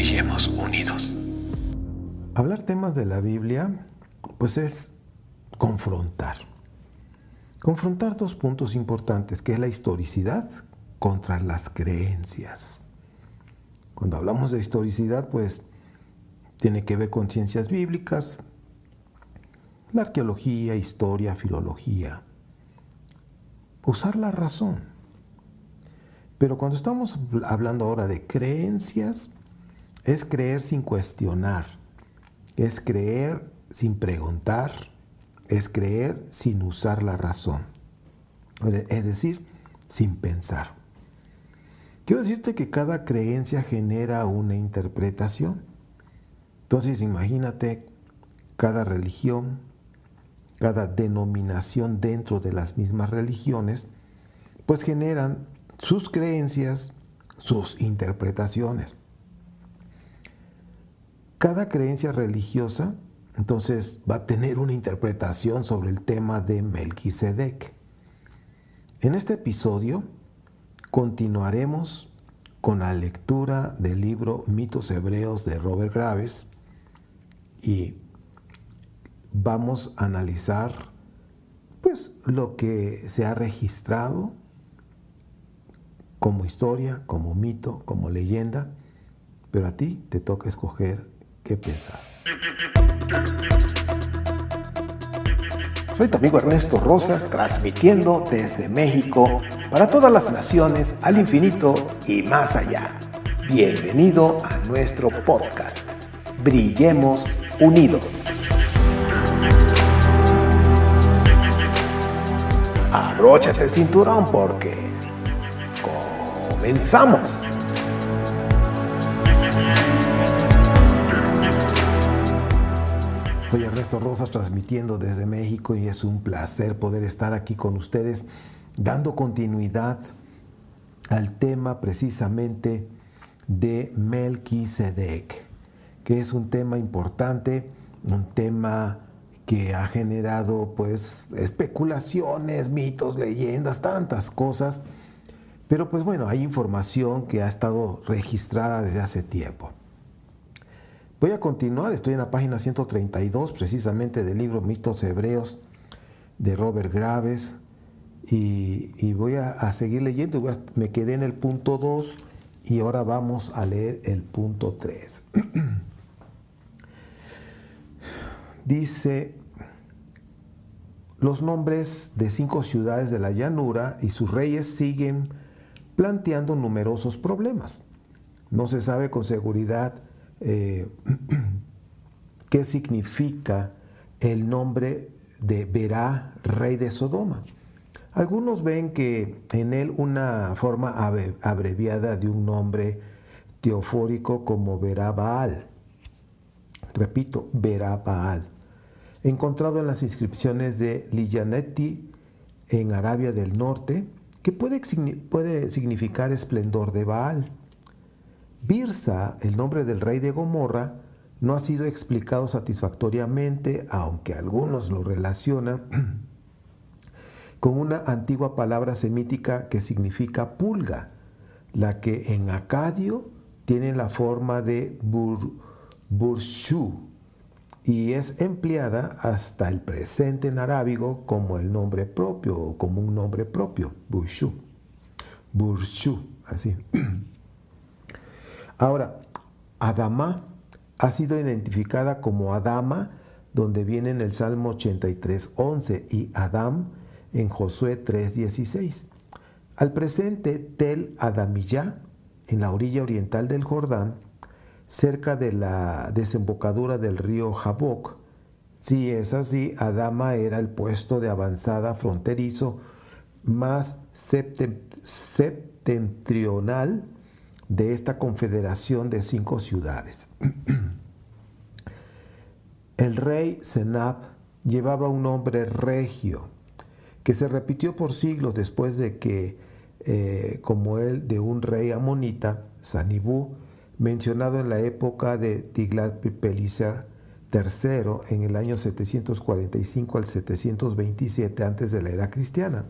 Brillemos unidos. Hablar temas de la Biblia, pues es confrontar. Confrontar dos puntos importantes, que es la historicidad contra las creencias. Cuando hablamos de historicidad, pues tiene que ver con ciencias bíblicas, la arqueología, historia, filología. Usar la razón. Pero cuando estamos hablando ahora de creencias, es creer sin cuestionar, es creer sin preguntar, es creer sin usar la razón, es decir, sin pensar. Quiero decirte que cada creencia genera una interpretación. Entonces imagínate cada religión, cada denominación dentro de las mismas religiones, pues generan sus creencias, sus interpretaciones. Cada creencia religiosa, entonces, va a tener una interpretación sobre el tema de Melquisedec. En este episodio continuaremos con la lectura del libro Mitos Hebreos de Robert Graves y vamos a analizar pues lo que se ha registrado como historia, como mito, como leyenda, pero a ti te toca escoger qué pensar. Soy tu amigo Ernesto Rosas, transmitiendo desde México para todas las naciones, al infinito y más allá. Bienvenido a nuestro podcast. Brillemos unidos. Abróchate el cinturón porque comenzamos. Soy Ernesto Rosas transmitiendo desde México y es un placer poder estar aquí con ustedes dando continuidad al tema precisamente de Melquisedec, que es un tema importante, un tema que ha generado pues especulaciones, mitos, leyendas, tantas cosas, pero pues bueno, hay información que ha estado registrada desde hace tiempo. Voy a continuar, estoy en la página 132 precisamente del libro Mitos Hebreos de Robert Graves y voy a seguir leyendo. Me quedé en el punto 2 y ahora vamos a leer el punto 3. Dice: los nombres de 5 ciudades de la llanura y sus reyes siguen planteando numerosos problemas. No se sabe con seguridad qué significa el nombre de Berá, rey de Sodoma. Algunos ven que en él una forma abreviada de un nombre teofórico como Berá Baal. Repito, Berá Baal. Encontrado en las inscripciones de Liyaneti en Arabia del Norte, que puede significar esplendor de Baal. Birsa, el nombre del rey de Gomorra, no ha sido explicado satisfactoriamente, aunque algunos lo relacionan con una antigua palabra semítica que significa pulga, la que en acadio tiene la forma de burshu y es empleada hasta el presente en arábigo como el nombre propio o como un nombre propio, burshu, así. Ahora, Adama ha sido identificada como Adama, donde viene en el Salmo 83:11 y Adam en Josué 3:16. Al presente, Tel Adamiyá, en la orilla oriental del Jordán, cerca de la desembocadura del río Jaboc. Si es así, Adama era el puesto de avanzada fronterizo más septentrional de esta confederación de 5 ciudades. El rey Senab llevaba un nombre regio que se repitió por siglos después de que, como el de un rey amonita, Sanibú, mencionado en la época de Tiglat-Pileser III en el año 745 al 727 antes de la era cristiana.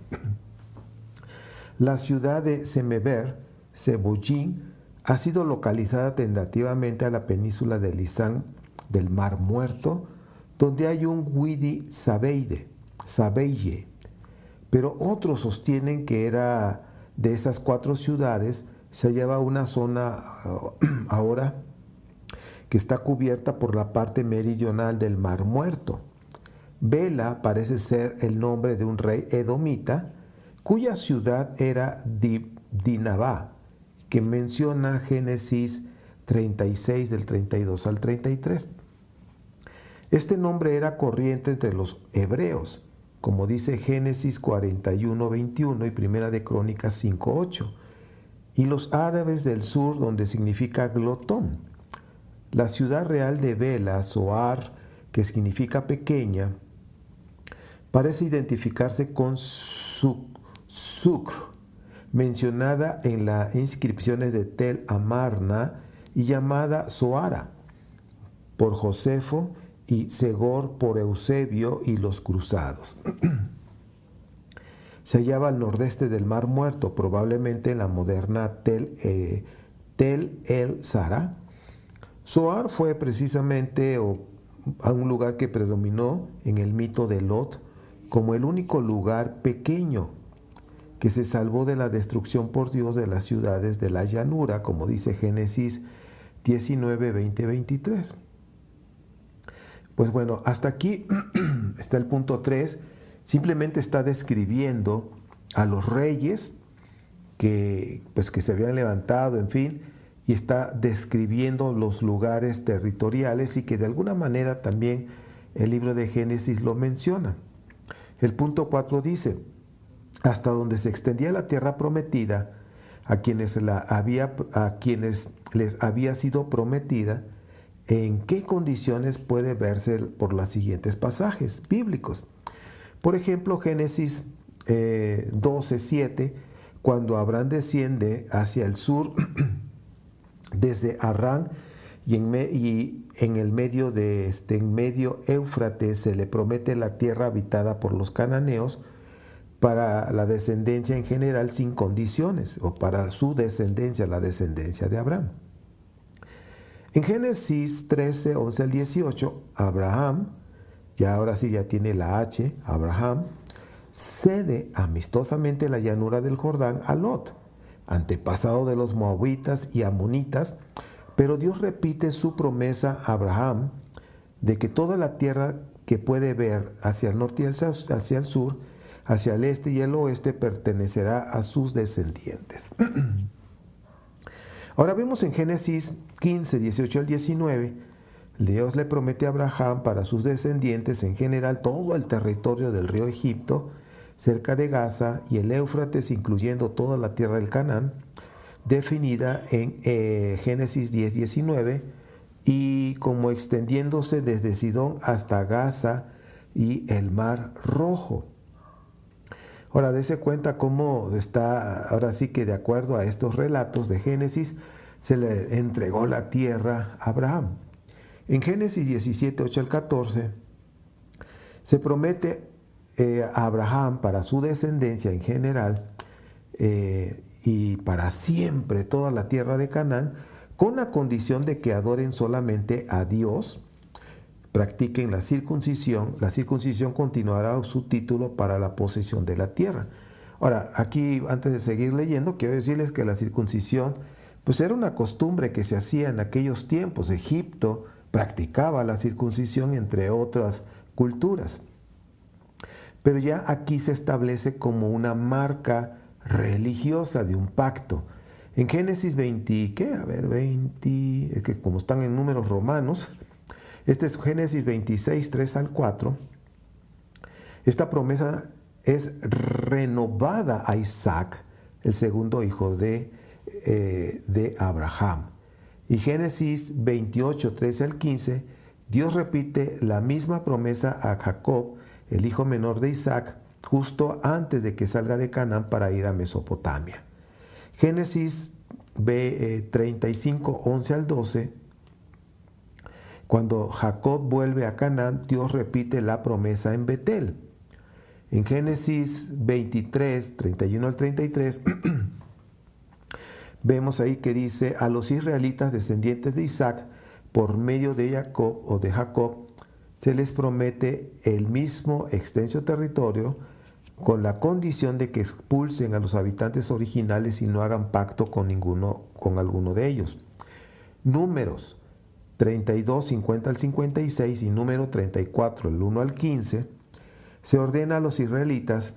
La ciudad de Semeber, Sebollín, ha sido localizada tentativamente a la península de Lisán del Mar Muerto, donde hay un Widi Sabeille, pero otros sostienen que era de esas 4 ciudades, se hallaba una zona ahora que está cubierta por la parte meridional del Mar Muerto. Bela parece ser el nombre de un rey edomita, cuya ciudad era Dinabá, que menciona Génesis 36 del 32 al 33. Este nombre era corriente entre los hebreos, como dice Génesis 41, 21 y Primera de Crónicas 5, 8, y los árabes del sur, donde significa glotón. La ciudad real de Bela, Zoar, que significa pequeña, parece identificarse con Sucr, mencionada en las inscripciones de Tel Amarna y llamada Zoara por Josefo y Segor por Eusebio y los cruzados. Se hallaba al nordeste del Mar Muerto, probablemente en la moderna Tel el Zara. Zoar fue precisamente a un lugar que predominó en el mito de Lot como el único lugar pequeño que se salvó de la destrucción por Dios de las ciudades de la llanura, como dice Génesis 19, 20, 23. Pues bueno, hasta aquí está el punto 3. Simplemente está describiendo a los reyes que se habían levantado, en fin, y está describiendo los lugares territoriales y que de alguna manera también el libro de Génesis lo menciona. El punto 4 dice, hasta donde se extendía la tierra prometida, a quienes les había sido prometida, ¿en qué condiciones puede verse por los siguientes pasajes bíblicos? Por ejemplo, Génesis 12, 7, cuando Abraham desciende hacia el sur desde Arán y en medio Éufrates se le promete la tierra habitada por los cananeos para la descendencia en general sin condiciones, o para su descendencia, la descendencia de Abraham. En Génesis 13, 11 al 18, Abraham, ahora sí ya tiene la H, Abraham, cede amistosamente la llanura del Jordán a Lot, antepasado de los moabitas y amonitas, pero Dios repite su promesa a Abraham de que toda la tierra que puede ver hacia el norte y hacia el sur, hacia el este y el oeste, pertenecerá a sus descendientes. Ahora vemos en Génesis 15, 18 al 19, Dios le promete a Abraham para sus descendientes en general todo el territorio del río Egipto, cerca de Gaza y el Éufrates, incluyendo toda la tierra del Canaán, definida en Génesis 10, 19, y como extendiéndose desde Sidón hasta Gaza y el Mar Rojo. Ahora, dése cuenta cómo está, ahora sí que de acuerdo a estos relatos de Génesis, se le entregó la tierra a Abraham. En Génesis 17, 8 al 14, se promete a Abraham para su descendencia en general y para siempre toda la tierra de Canaán, con la condición de que adoren solamente a Dios, practiquen la circuncisión continuará su título para la posesión de la tierra. Ahora, aquí antes de seguir leyendo, quiero decirles que la circuncisión pues era una costumbre que se hacía en aquellos tiempos. Egipto practicaba la circuncisión, entre otras culturas. Pero ya aquí se establece como una marca religiosa de un pacto. En Génesis 20, es que como están en números romanos, este es Génesis 26, 3 al 4. Esta promesa es renovada a Isaac, el segundo hijo de Abraham. Y Génesis 28, 13 al 15, Dios repite la misma promesa a Jacob, el hijo menor de Isaac, justo antes de que salga de Canaán para ir a Mesopotamia. Génesis 35, 11 al 12, cuando Jacob vuelve a Canaán, Dios repite la promesa en Betel. En Génesis 23, 31 al 33, vemos ahí que dice: a los israelitas descendientes de Isaac, por medio de Jacob, se les promete el mismo extenso territorio, con la condición de que expulsen a los habitantes originales y no hagan pacto con alguno de ellos. Números 32, 50 al 56 y número 34, el 1 al 15, se ordena a los israelitas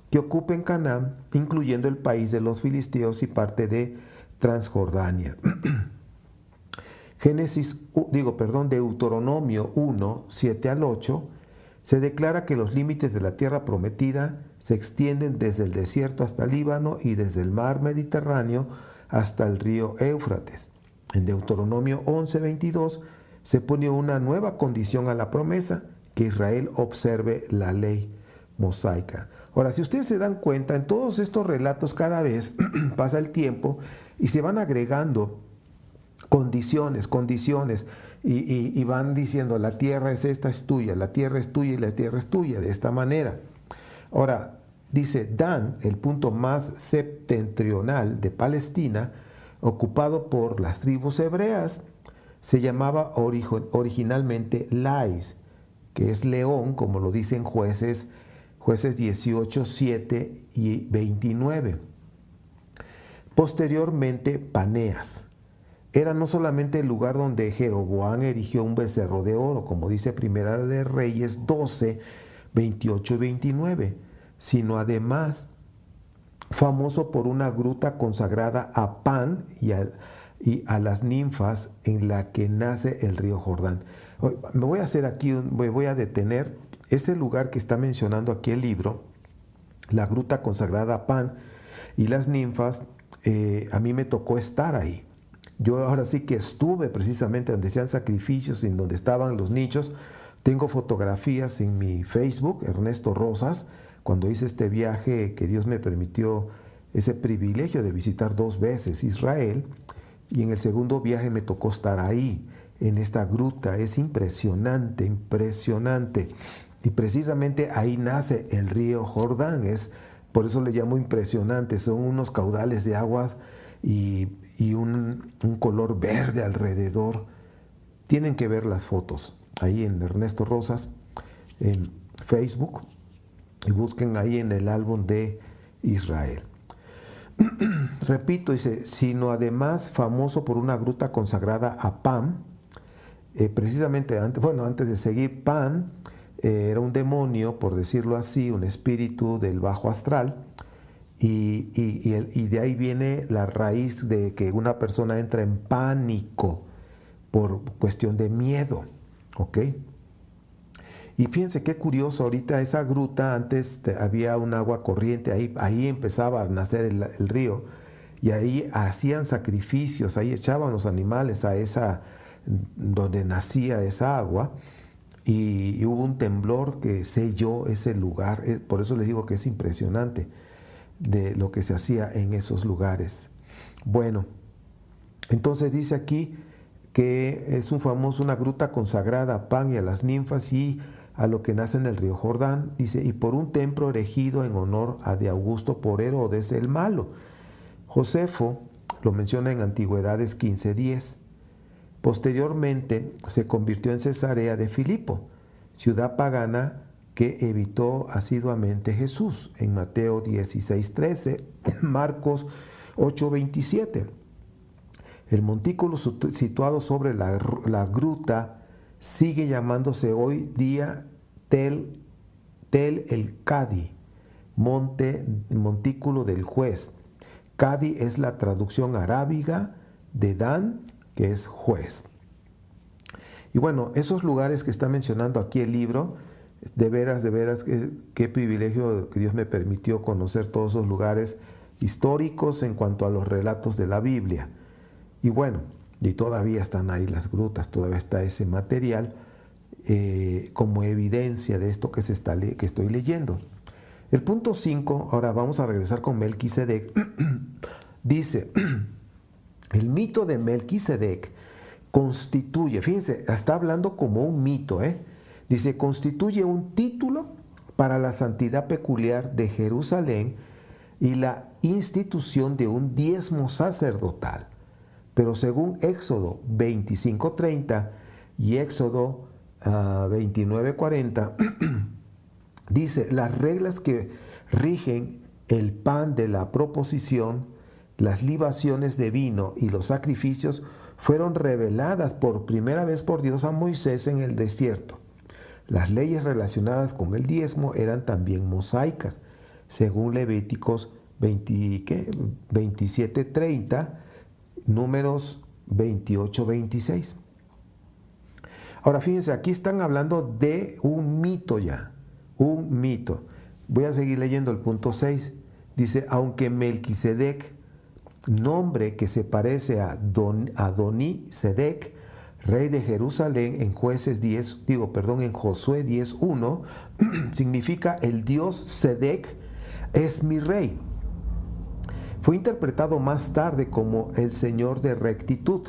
que ocupen Canaán, incluyendo el país de los filisteos y parte de Transjordania. Deuteronomio 1, 7 al 8, se declara que los límites de la tierra prometida se extienden desde el desierto hasta el Líbano y desde el mar Mediterráneo hasta el río Éufrates. En Deuteronomio 11, 22 se pone una nueva condición a la promesa: que Israel observe la ley mosaica. Ahora, si ustedes se dan cuenta, en todos estos relatos cada vez pasa el tiempo y se van agregando condiciones, y van diciendo: la tierra es esta, es tuya, la tierra es tuya y la tierra es tuya, de esta manera. Ahora, dice: Dan, el punto más septentrional de Palestina, ocupado por las tribus hebreas, se llamaba originalmente Lais, que es León, como lo dicen Jueces 18, 7 y 29. Posteriormente, Paneas. Era no solamente el lugar donde Jeroboam erigió un becerro de oro, como dice Primera de Reyes 12, 28 y 29, sino además famoso por una gruta consagrada a Pan y a las ninfas en la que nace el río Jordán. Me voy a detener ese lugar que está mencionando aquí el libro, la gruta consagrada a Pan y las ninfas. A mí me tocó estar ahí. Yo ahora sí que estuve precisamente donde hacían sacrificios, en donde estaban los nichos. Tengo fotografías en mi Facebook, Ernesto Rosas, cuando hice este viaje que Dios me permitió ese privilegio de visitar 2 veces Israel, y en el segundo viaje me tocó estar ahí, en esta gruta. Es impresionante, impresionante. Y precisamente ahí nace el río Jordán. Por eso le llamo impresionante. Son unos caudales de aguas y un color verde alrededor. Tienen que ver las fotos ahí en Ernesto Rosas, en Facebook, y busquen ahí en el álbum de Israel. Repito, dice: sino además famoso por una gruta consagrada a Pan. Precisamente antes de seguir, Pan era un demonio, por decirlo así, un espíritu del bajo astral, y de ahí viene la raíz de que una persona entra en pánico por cuestión de miedo, ¿ok? Y fíjense qué curioso, ahorita esa gruta, antes había un agua corriente, ahí empezaba a nacer el río, y ahí hacían sacrificios, ahí echaban los animales donde nacía esa agua, y hubo un temblor que selló ese lugar. Por eso les digo que es impresionante de lo que se hacía en esos lugares. Bueno, entonces dice aquí que es una gruta consagrada a Pan y a las ninfas y a lo que nace en el río Jordán. Dice: y por un templo erigido en honor a de Augusto por Herodes el Malo. Josefo lo menciona en Antigüedades 15:10. Posteriormente se convirtió en Cesarea de Filipo, ciudad pagana que evitó asiduamente Jesús, en Mateo 16:13, Marcos 8:27. El montículo situado sobre la gruta sigue llamándose hoy día Tel el Cadi, montículo del juez. Cadi es la traducción arábiga de Dan, que es juez. Y bueno, esos lugares que está mencionando aquí el libro, de veras, qué privilegio que Dios me permitió conocer todos esos lugares históricos en cuanto a los relatos de la Biblia. Y bueno, y todavía están ahí las grutas, todavía está ese material como evidencia de esto que estoy leyendo. El punto 5, ahora vamos a regresar con Melquisedec. Dice: el mito de Melquisedec constituye, fíjense, está hablando como un mito, dice, constituye un título para la santidad peculiar de Jerusalén y la institución de un diezmo sacerdotal. Pero según Éxodo 25:30 y Éxodo 29:40, dice, las reglas que rigen el pan de la proposición, las libaciones de vino y los sacrificios fueron reveladas por primera vez por Dios a Moisés en el desierto. Las leyes relacionadas con el diezmo eran también mosaicas, según Levíticos 27:30, Números 28:26. Ahora fíjense, aquí están hablando de un mito ya, un mito. Voy a seguir leyendo el punto 6. Dice, aunque Melquisedec, nombre que se parece a Adoni-Sedec, rey de Jerusalén, en Josué 10:1, significa el Dios Sedec es mi rey. Fue interpretado más tarde como el Señor de rectitud.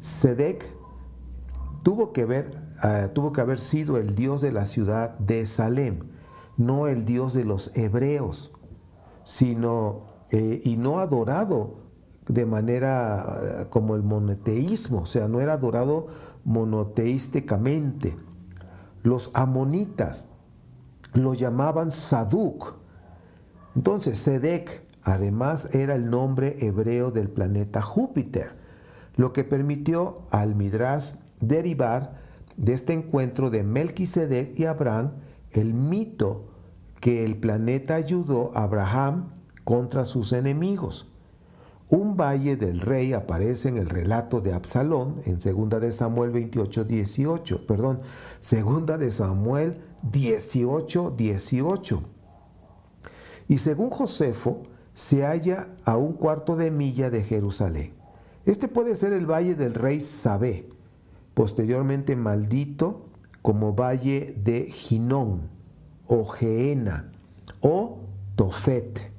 Sedec tuvo que haber sido el Dios de la ciudad de Salem, no el Dios de los hebreos, y no adorado de manera como el monoteísmo, o sea, no era adorado monoteísticamente. Los amonitas lo llamaban Saduc. Entonces, Sedec además era el nombre hebreo del planeta Júpiter, lo que permitió al Midrash derivar de este encuentro de Melquisedec y Abraham el mito que el planeta ayudó a Abraham contra sus enemigos. Un valle del rey aparece en el relato de Absalón en 2 de Samuel 18:18. Y según Josefo, se halla a 1/4 de milla de Jerusalén. Este puede ser el valle del rey Sabé, posteriormente maldito como valle de Ginón, o Geena, o Tofet.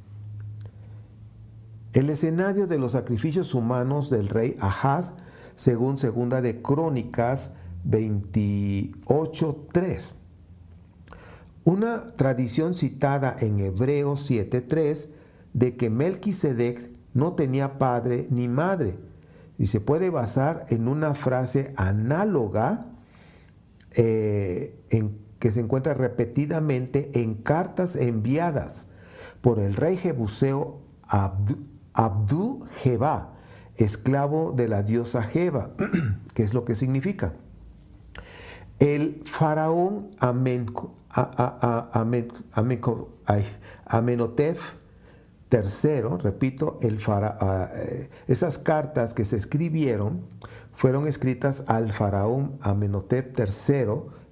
El escenario de los sacrificios humanos del rey Ahaz, según 2 de Crónicas 28:3. Una tradición citada en Hebreos 7:3 de que Melquisedec no tenía padre ni madre, y se puede basar en una frase análoga que se encuentra repetidamente en cartas enviadas por el rey jebuseo Abdu-Jebá, esclavo de la diosa Jeba. ¿Qué es lo que significa? El faraón Amenhotep III, repito, esas cartas que se escribieron fueron escritas al faraón Amenhotep III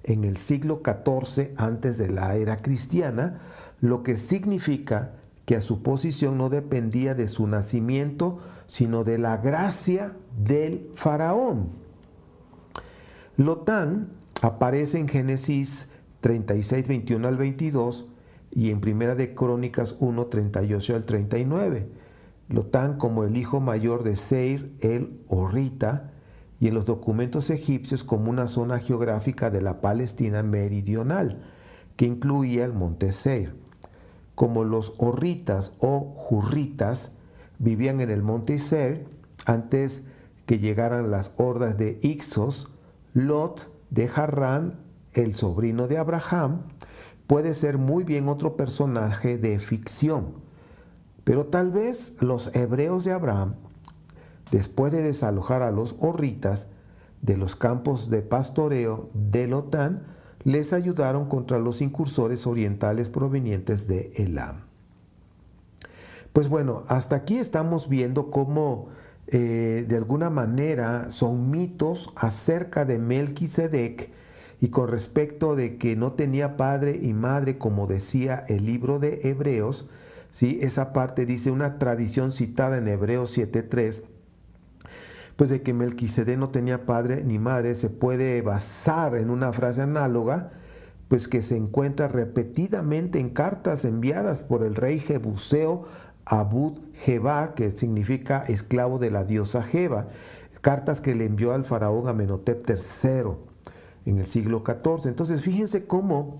en el siglo XIV antes de la era cristiana, lo que significa que a su posición no dependía de su nacimiento, sino de la gracia del faraón. Lotán aparece en Génesis 36, 21 al 22 y en Primera de Crónicas 1, 38 al 39. Lotán como el hijo mayor de Seir el Horrita, y en los documentos egipcios como una zona geográfica de la Palestina meridional, que incluía el monte Seir. Como los horritas o jurritas vivían en el monte Seir antes que llegaran las hordas de Ixos, Lot de Harrán, el sobrino de Abraham, puede ser muy bien otro personaje de ficción. Pero tal vez los hebreos de Abraham, después de desalojar a los horritas de los campos de pastoreo de Lotán, les ayudaron contra los incursores orientales provenientes de Elam. Pues bueno, hasta aquí estamos viendo cómo de alguna manera son mitos acerca de Melquisedec y con respecto de que no tenía padre y madre, como decía el libro de Hebreos. ¿Sí? Esa parte dice una tradición citada en Hebreos 7:3, pues de que Melquisedec no tenía padre ni madre, se puede basar en una frase análoga, pues que se encuentra repetidamente en cartas enviadas por el rey jebuseo Abud-Jebá, que significa esclavo de la diosa Jeba, cartas que le envió al faraón Amenhotep III en el siglo XIV. Entonces fíjense cómo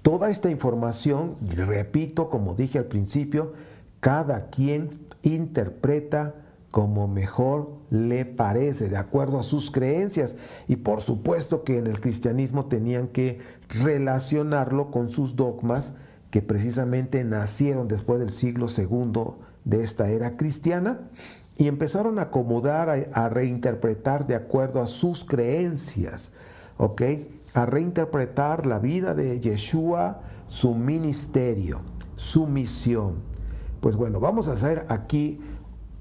toda esta información, repito, como dije al principio, Cada quien interpreta como mejor le parece, de acuerdo a sus creencias. Y por supuesto que en el cristianismo tenían que relacionarlo con sus dogmas, que precisamente nacieron después del siglo II de esta era cristiana, y empezaron a acomodar, a reinterpretar de acuerdo a sus creencias, ¿ok? A reinterpretar la vida de Yeshua, su ministerio, su misión. Pues bueno, vamos a hacer aquí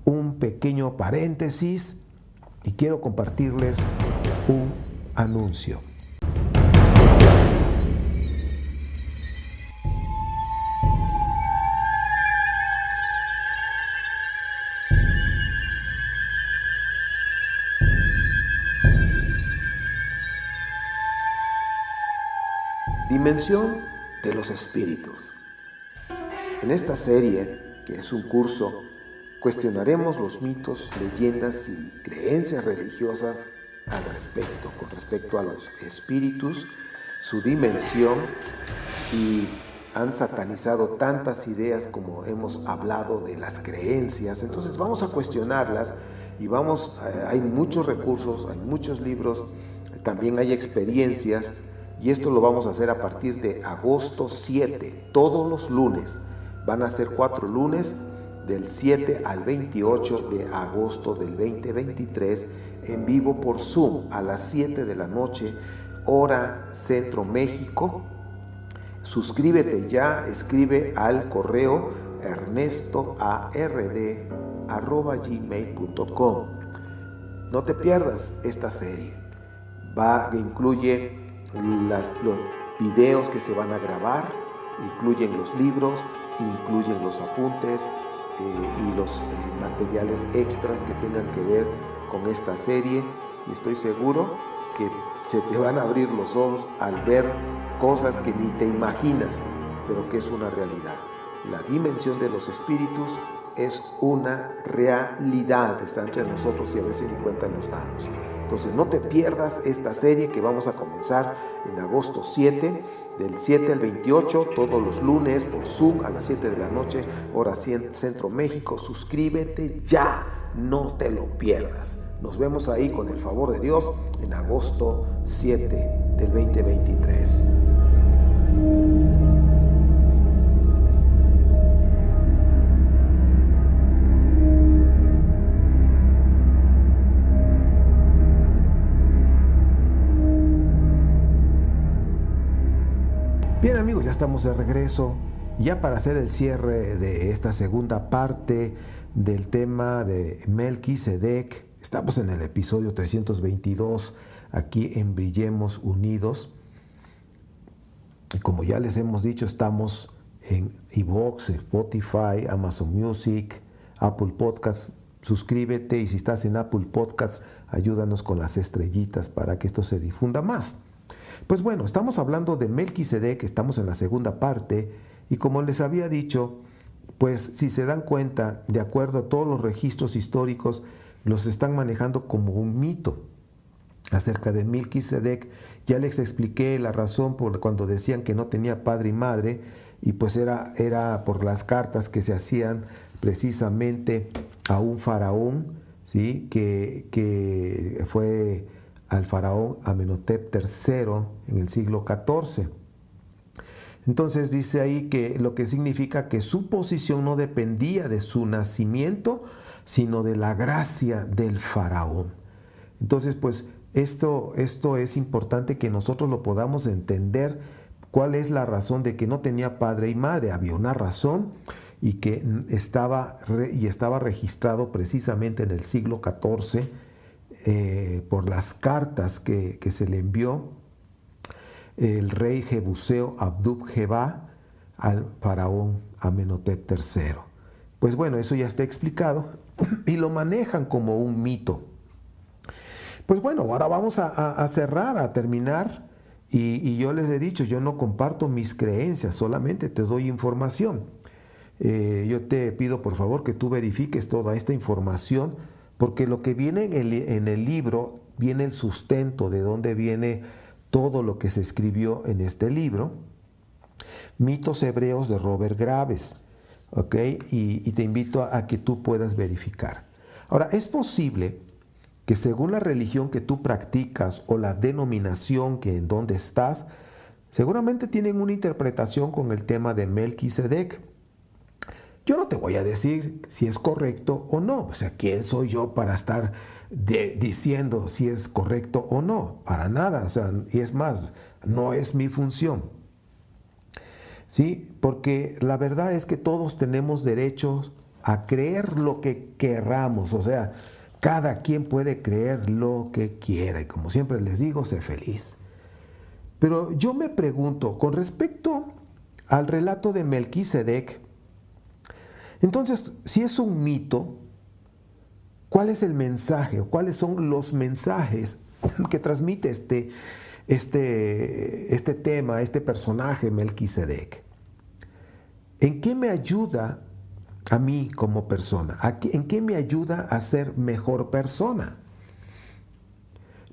un pequeño paréntesis y quiero compartirles un anuncio. Dimensión de los espíritus. En esta serie, que es un curso, cuestionaremos los mitos, leyendas y creencias religiosas con respecto a los espíritus, su dimensión, y han satanizado tantas ideas como hemos hablado de las creencias. Entonces vamos a cuestionarlas y hay muchos recursos, hay muchos libros, también hay experiencias. Y esto lo vamos a hacer a partir de agosto 7, todos los lunes. Van a ser 4 lunes, del 7 al 28 de agosto del 2023, en vivo por Zoom a las 7 de la noche, hora Centro México. Suscríbete ya, escribe al correo ernestoard@gmail.com. No te pierdas esta serie. Incluye los videos que se van a grabar, incluyen los libros, incluyen los apuntes y los materiales extras que tengan que ver con esta serie, y estoy seguro que se te van a abrir los ojos al ver cosas que ni te imaginas, pero que es una realidad. La dimensión de los espíritus es una realidad, está entre nosotros y a veces ni cuenta nos damos. Entonces no te pierdas esta serie que vamos a comenzar en agosto 7, del 7 al 28, todos los lunes por Zoom a las 7 de la noche, hora Centro México. Suscríbete ya, no te lo pierdas. Nos vemos ahí con el favor de Dios en agosto 7 del 2023. Bien amigos, ya estamos de regreso, ya para hacer el cierre de esta segunda parte del tema de Melquisedec. Estamos en el episodio 322, aquí en Brillemos Unidos. Y como ya les hemos dicho, estamos en iVoox, Spotify, Amazon Music, Apple Podcasts. Suscríbete, y si estás en Apple Podcasts, ayúdanos con las estrellitas para que esto se difunda más. Pues bueno, estamos hablando de Melquisedec, estamos en la segunda parte, y como les había dicho, pues si se dan cuenta, de acuerdo a todos los registros históricos, los están manejando como un mito acerca de Melquisedec. Ya les expliqué la razón por cuando decían que no tenía padre y madre, y pues era por las cartas que se hacían precisamente a un faraón, ¿sí? que fue al faraón Amenhotep III en el siglo XIV. Entonces dice ahí que lo que significa que su posición no dependía de su nacimiento, sino de la gracia del faraón. Entonces, pues esto es importante que nosotros lo podamos entender. ¿Cuál es la razón de que no tenía padre y madre? Había una razón, y que estaba registrado precisamente en el siglo XIV por las cartas que se le envió el rey jebuseo Abdub-Jebá al faraón Amenhotep III. Pues bueno, eso ya está explicado y lo manejan como un mito. Pues bueno, ahora vamos a cerrar, a terminar, y yo les he dicho, yo no comparto mis creencias, solamente te doy información. Yo te pido por favor que tú verifiques toda esta información, porque lo que viene en el libro, viene el sustento de dónde viene todo lo que se escribió en este libro. Mitos hebreos de Robert Graves. ¿ok? Y te invito a que tú puedas verificar. Ahora, es posible que según la religión que tú practicas o la denominación que en donde estás, seguramente tienen una interpretación con el tema de Melquisedec. Yo no te voy a decir si es correcto o no. O sea, ¿quién soy yo para estar diciendo si es correcto o no? Para nada. O sea, y es más, no es mi función. ¿Sí? Porque la verdad es que todos tenemos derecho a creer lo que querramos. O sea, cada quien puede creer lo que quiera. Y como siempre les digo, sé feliz. Pero yo me pregunto, con respecto al relato de Melquisedec, entonces, si es un mito, ¿cuál es el mensaje? ¿Cuáles son los mensajes que transmite este tema, este personaje Melquisedec? ¿En qué me ayuda a mí como persona? ¿En qué me ayuda a ser mejor persona?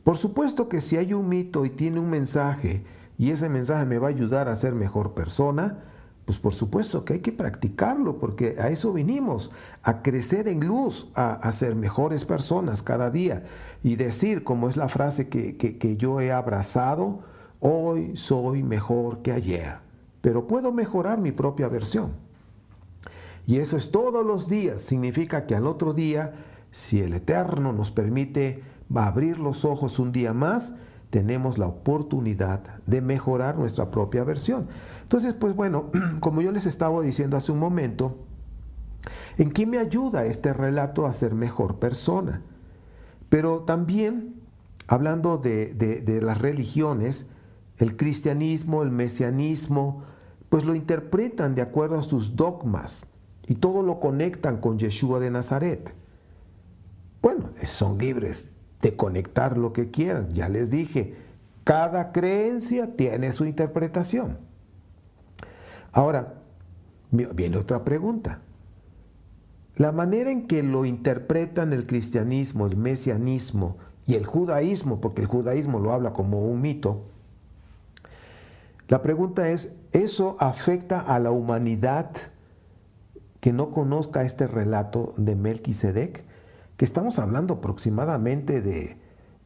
Por supuesto que si hay un mito y tiene un mensaje y ese mensaje me va a ayudar a ser mejor persona, pues por supuesto que hay que practicarlo, porque a eso vinimos, a crecer en luz, a ser mejores personas cada día y decir, como es la frase que yo he abrazado, hoy soy mejor que ayer, pero puedo mejorar mi propia versión. Y eso es todos los días, significa que al otro día, si el Eterno nos permite abrir los ojos un día más, tenemos la oportunidad de mejorar nuestra propia versión. Entonces, pues bueno, como yo les estaba diciendo hace un momento, ¿en qué me ayuda este relato a ser mejor persona? Pero también, hablando de las religiones, el cristianismo, el mesianismo, pues lo interpretan de acuerdo a sus dogmas y todo lo conectan con Yeshua de Nazaret. Bueno, son libres de conectar lo que quieran. Ya les dije, cada creencia tiene su interpretación. Ahora, viene otra pregunta. La manera en que lo interpretan el cristianismo, el mesianismo y el judaísmo, porque el judaísmo lo habla como un mito, la pregunta es, ¿eso afecta a la humanidad que no conozca este relato de Melquisedec? Que estamos hablando aproximadamente de,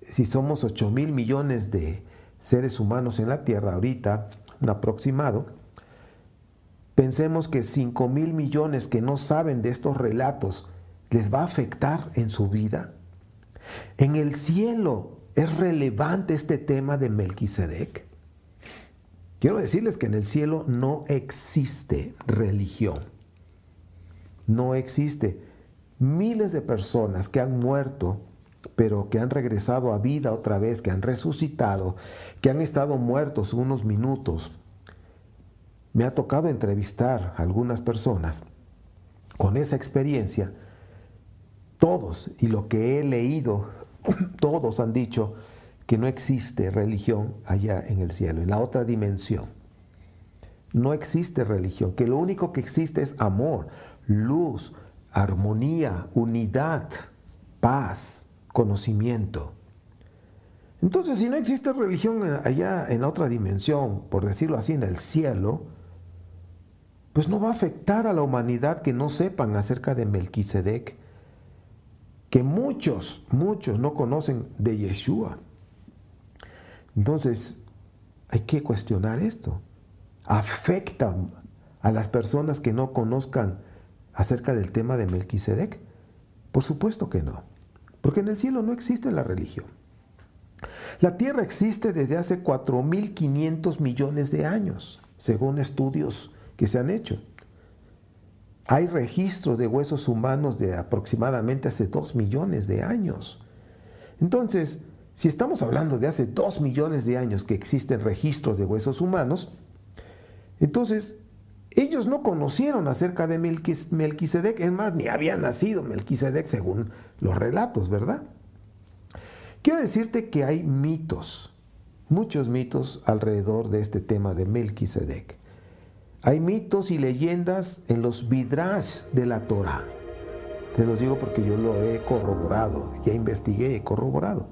si somos 8,000 millones de seres humanos en la Tierra ahorita, un aproximado, pensemos que 5,000 millones que no saben de estos relatos, ¿les va a afectar en su vida? ¿En el cielo es relevante este tema de Melquisedec? Quiero decirles que en el cielo no existe religión. No existe. Miles de personas que han muerto, pero que han regresado a vida otra vez, que han resucitado, que han estado muertos unos minutos. Me ha tocado entrevistar a algunas personas con esa experiencia. Todos, y lo que he leído, todos han dicho que no existe religión allá en el cielo, en la otra dimensión. No existe religión, que lo único que existe es amor, luz, armonía, unidad, paz, conocimiento. Entonces, si no existe religión allá en la otra dimensión, por decirlo así, en el cielo, pues no va a afectar a la humanidad que no sepan acerca de Melquisedec, que muchos no conocen de Yeshua. Entonces, hay que cuestionar esto. ¿Afecta a las personas que no conozcan acerca del tema de Melquisedec? Por supuesto que no, porque en el cielo no existe la religión. La tierra existe desde hace 4,500 millones de años, según estudios que se han hecho. Hay registros de huesos humanos de aproximadamente hace 2 millones de años. Entonces, si estamos hablando de hace 2 millones de años que existen registros de huesos humanos, entonces ellos no conocieron acerca de Melquisedec, es más, ni había nacido Melquisedec según los relatos, ¿verdad? Quiero decirte que hay mitos, muchos mitos alrededor de este tema de Melquisedec. Hay mitos y leyendas en los Midrash de la Torá. Te los digo porque yo lo he corroborado, ya investigué y he corroborado.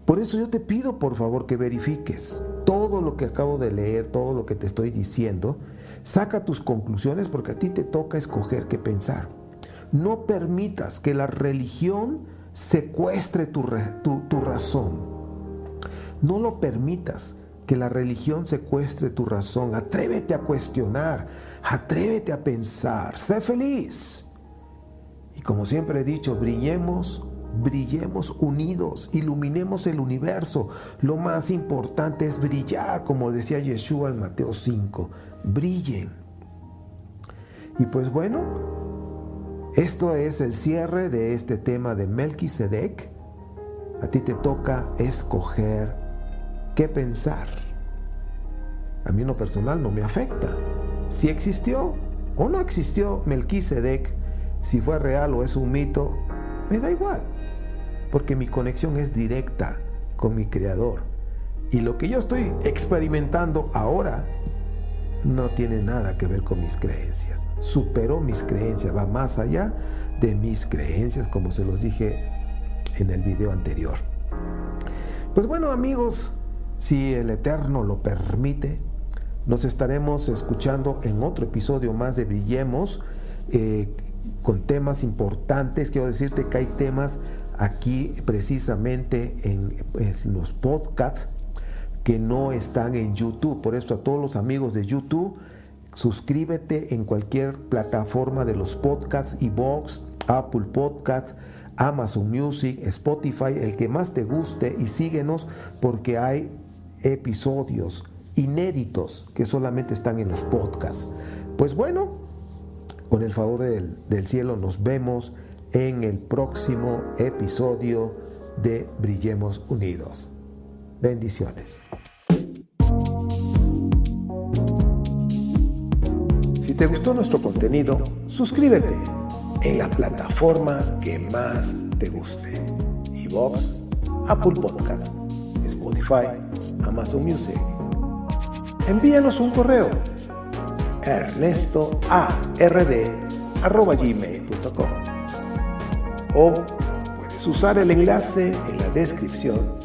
Por eso yo te pido, por favor, que verifiques todo lo que acabo de leer, todo lo que te estoy diciendo. Saca tus conclusiones porque a ti te toca escoger qué pensar. No permitas que la religión secuestre tu razón. No lo permitas que la religión secuestre tu razón. Atrévete a cuestionar, atrévete a pensar, sé feliz. Y como siempre he dicho, brillemos unidos, iluminemos el universo. Lo más importante es brillar, como decía Yeshua en Mateo 5. Brillen. Y pues bueno, esto es el cierre de este tema de Melquisedec. A ti te toca escoger qué pensar. A mí en lo personal no me afecta. Si existió o no existió Melquisedec, si fue real o es un mito, me da igual. Porque mi conexión es directa con mi Creador. Y lo que yo estoy experimentando ahora no tiene nada que ver con mis creencias. Superó mis creencias, va más allá de mis creencias, como se los dije en el video anterior. Pues bueno, amigos, si el Eterno lo permite, nos estaremos escuchando en otro episodio más de Brillemos, con temas importantes. Quiero decirte que hay temas aquí precisamente en los podcasts que no están en YouTube. Por eso a todos los amigos de YouTube, suscríbete en cualquier plataforma de los podcasts, iVoox, Apple Podcasts, Amazon Music, Spotify, el que más te guste, y síguenos porque hay episodios inéditos que solamente están en los podcasts. Pues bueno, con el favor del cielo nos vemos en el próximo episodio de Brillemos Unidos. Bendiciones. Si te gustó nuestro contenido, suscríbete en la plataforma que más te guste. iVoox, Apple Podcast, Spotify, Amazon Music. Envíanos un correo: ernestoard@gmail.com, o puedes usar el enlace en la descripción